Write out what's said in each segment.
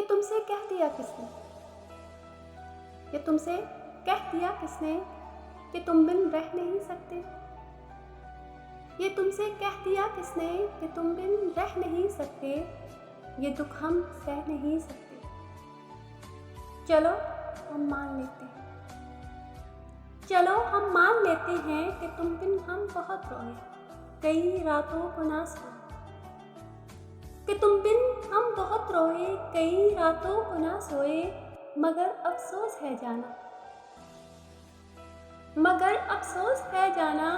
तुमसे कह दिया किसने? ये तुमसे कह दिया किसने कि तुम बिन रह नहीं सकते? ये तुमसे कह दिया किसने कि तुम बिन रह नहीं सकते? ये दुख हम सह नहीं सकते। चलो हम मान लेते हैं, चलो हम मान लेते हैं कि तुम बिन हम बहुत रोए, कई रातों को ना सोए। कि तुम बिन हम बहुत रोए, कई रातों को ना सोए, मगर अफसोस है जाना, मगर अफसोस है जाना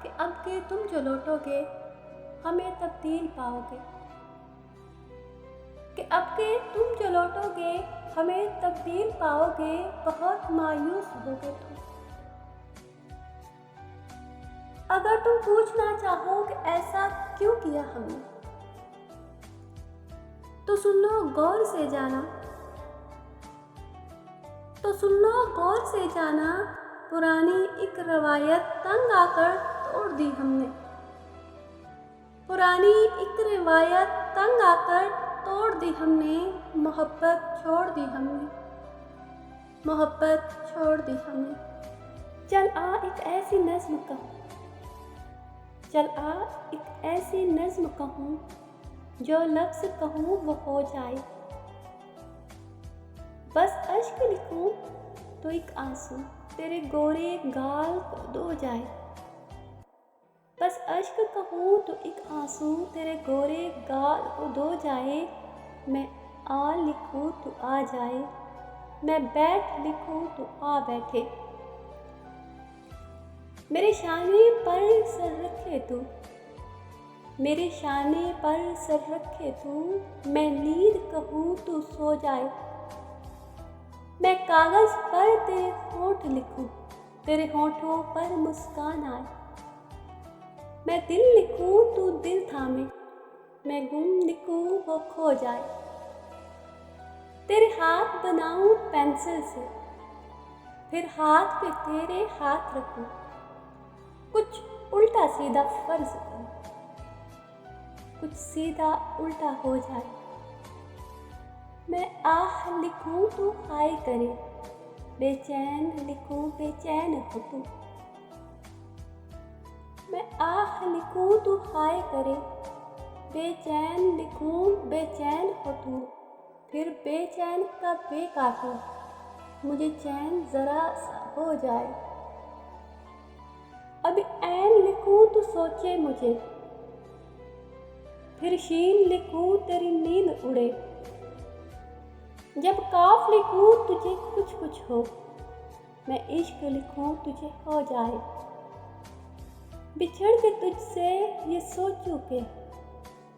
कि अब के तुम जो लौटोगे हमें तब्दील पाओगे, कि अब के तुम जो लौटोगे हमें तब्दील पाओगे, बहुत मायूस होगे तुम। अगर तुम पूछना चाहो कि ऐसा क्यों किया हमने, तो सुन लो गौर से जाना, तो सुन लो गौर से जाना, पुरानी एक रवायत तंग आकर तोड़ दी हमने, पुरानी एक रिवायत तंग आकर तोड़ दी हमने, मोहब्बत छोड़ दी हमने, मोहब्बत छोड़ दी हमने। चल आ एक ऐसी नज़्म कहूँ, चल आ एक ऐसी नज़्म कहूँ, जो लफ्ज़ कहूँ वो हो जाए। बस अश्क लिखूँ तो एक आंसू तेरे गोरे गाल को धो जाए, बस अश्क कहूँ तो एक आंसू तेरे गोरे गाल को धो जाए। मैं आ लिखूँ तो आ जाए, मैं बैठ लिखूँ तो आ बैठे, मेरे शाने पर सर रखे तू, मेरे शाने पर सर रखे तू, मैं नींद कहूँ तो सो जाए। मैं कागज़ पर तेरे होंठ लिखूं, तेरे होंठों पर मुस्कान आए, मैं दिल लिखूं तू दिल थामे, मैं गुम लिखूं वो खो जाए। तेरे हाथ बनाऊं पेंसिल से, फिर हाथ पे तेरे हाथ रखूं, कुछ उल्टा सीधा फर्ज करूं, कुछ सीधा उल्टा हो जाए। मैं आह लिखूं तू हाय करे, बेचैन लिखूं बेचैन हो तू, मैं आह लिखूं तू हाय करे, बेचैन लिखूं बेचैन हो तू, फिर बेचैन का बे काटूं, मुझे चैन ज़रा सा हो जाए। अब ऐन लिखूं तो सोचे मुझे, फिर शीन लिखूं तेरी नींद उड़े, जब काफ लिखूं तुझे कुछ कुछ हो, मैं इश्क लिखूं तुझे हो जाए। बिछड़ के तुझसे ये सोचूं के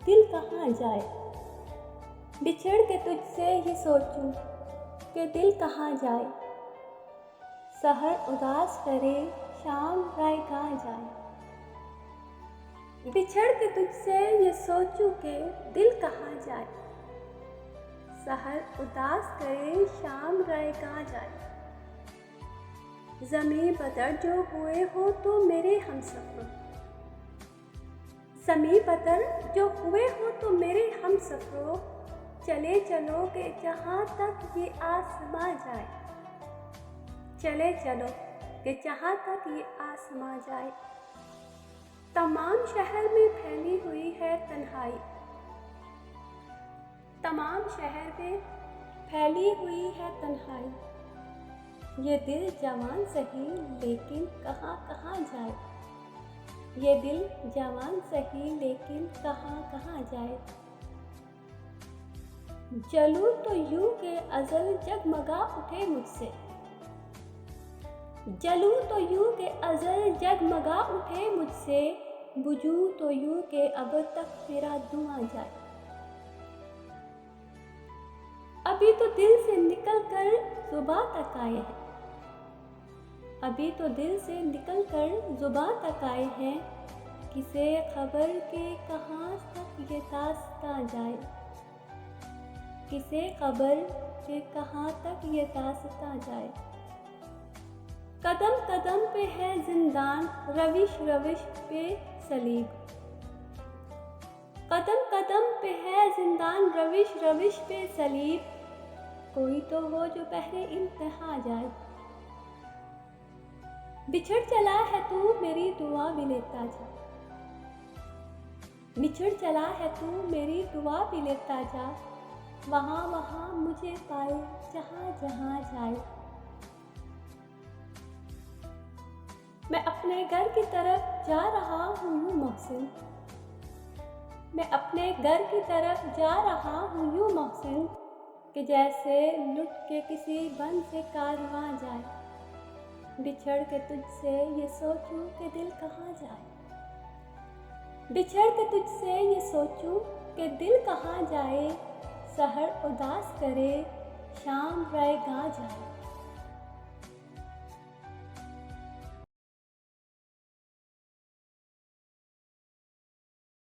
दिल कहाँ जाए, बिछड़ के तुझसे ये सोचूं कि दिल कहाँ जाए। सहर उदास करे शाम राय कहाँ जाए, बिछड़ के तुझसे ये सोचूं के दिल कहाँ जाए। सहर उदास करे शाम राय कहाँ जाए। ज़मीं बदर जो हुए हो तो मेरे हमसफ़र, ज़मीं बदर जो हुए हो तो मेरे हमसफ़रों, चले चलो कि जहाँ तक ये आसमां जाए, चले चलो कि जहाँ तक ये आसमां जाए। तमाम शहर में फैली हुई है तन्हाई, तमाम शहर में फैली हुई है तन्हाई, ये दिल जवान सही लेकिन कहाँ कहाँ जाए, ये दिल जवान सही लेकिन कहाँ कहाँ जाए। जलूं तो यूं के अज़ल जगमगा उठे मुझसे, जलूं तो यूं के अज़ल जगमगा उठे मुझसे, बुझूं तो यूं के अब तक मेरा धुआं जाए। अभी तो दिल से निकल कर ज़ुबां तक आए हैं, अभी तो दिल से निकल कर ज़ुबां तक आए हैं, किसे खबर के कहाँ तक ये दास्तां जाए, किसे खबर के कहाँ तक ये दास्तां जाए। कदम कदम पे है जिंदान रविश रविश पे सलीब, कदम कदम पे है जिंदान रविश रविश पे सलीब, कोई तो हो जो पहले इंतहा जाए। बिछड़ चला है तू मेरी दुआ भी लेता जा, बिछड़ चला है तू मेरी दुआ भी लेता जा, वहाँ वहाँ मुझे पाए जहाँ जहाँ जाए। मैं अपने घर की तरफ जा रहा हूँ यूँ मोहसिन, मैं अपने घर की तरफ जा रहा हूँ यूँ मोहसिन, कि जैसे लुट के किसी वन से कारवां जाए। बिछड़ के तुझसे ये सोचूं कि दिल कहाँ जाए, बिछड़ के तुझसे ये सोचूं कि दिल कहाँ जाए। सहर उदास करे शाम रहेगा जाए।